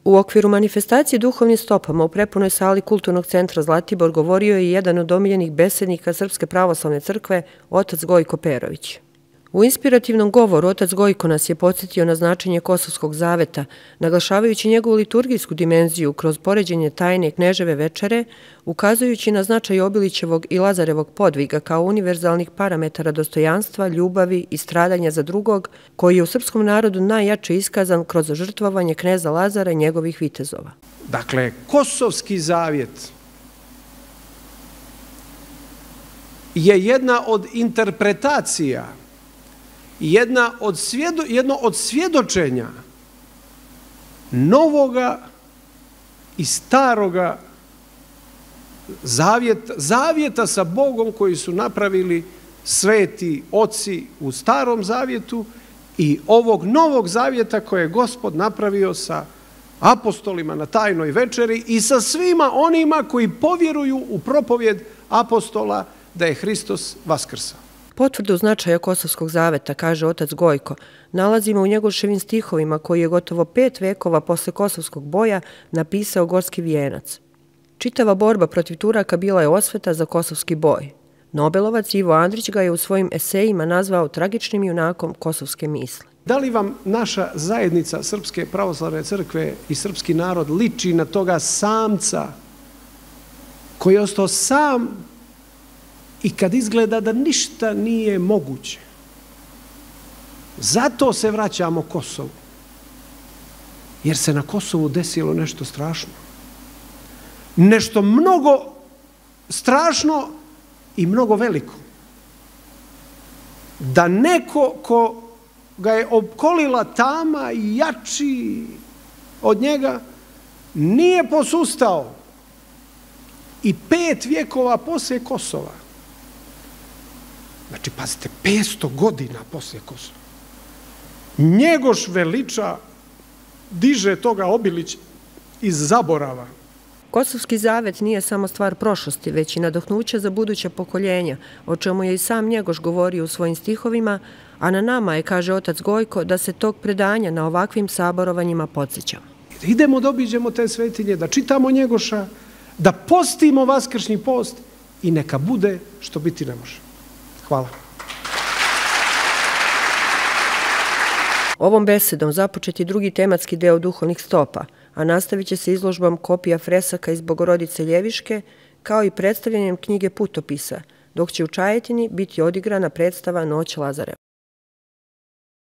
U okviru manifestacije Duhovnim stopama u prepunoj sali Kulturnog centra Zlatibor govorio je jedan od omiljenih besednika Srpske pravoslavne crkve, otac Gojko Perović. U inspirativnom govoru otac Gojko nas je podsjetio na značenje Kosovskog zaveta, naglašavajući njegovu liturgijsku dimenziju kroz poređenje tajne Kneževe večere, ukazujući na značaj Obilićevog i Lazarevog podviga kao univerzalnih parametara dostojanstva, ljubavi i stradanja za drugog, koji je u srpskom narodu najjače iskazan kroz žrtvovanje kneza Lazara i njegovih vitezova. Dakle, Kosovski zavjet je jedna od interpretacija, jedno od svjedočenja novoga i staroga zavjeta sa Bogom koji su napravili sveti oci u starom zavjetu i ovog novog zavjeta koje je Gospod napravio sa apostolima na tajnoj večeri i sa svima onima koji povjeruju u propovjed apostola da je Hristos vaskrsao. Potvrdu značaja Kosovskog zaveta, kaže otac Gojko, nalazimo u Njegoševim stihovima koji je gotovo 5 vekova posle Kosovskog boja napisao Gorski vijenac. Čitava borba protiv Turaka bila je osveta za Kosovski boj. Nobelovac Ivo Andrić ga je u svojim esejima nazvao tragičnim junakom kosovske misli. Da li vam naša zajednica Srpske pravoslavne crkve i srpski narod liči na toga samca koji je ostao sam i kad izgleda da ništa nije moguće? Zato se vraćamo Kosovu. Jer se na Kosovu desilo nešto strašno. Nešto mnogo strašno i mnogo veliko. Da neko ko ga je opkolila tama i jači od njega nije posustao i 5 vjekova poslije Kosova. Znači, pazite, 500 godina poslije Kosova. Njegoš veliča, diže toga Obilić iz zaborava. Kosovski zavet nije samo stvar prošlosti, već i nadahnuće za buduća pokoljenja, o čemu je i sam Njegoš govorio u svojim stihovima, a na nama je, kaže otac Gojko, da se tog predanja na ovakvim saborovanjima podsjećamo. Idemo da obiđemo te svetinje, da čitamo Njegoša, da postimo vaskršnji post i neka bude što biti ne može. Hvala. Ovom besedom započet je drugi tematski deo Duhovnih stopa, a nastavit će se izložbom kopija fresaka iz Bogorodice Ljeviške, kao i predstavljanjem knjige Putopisa, dok će u Čajetini biti odigrana predstava Noć Lazareva.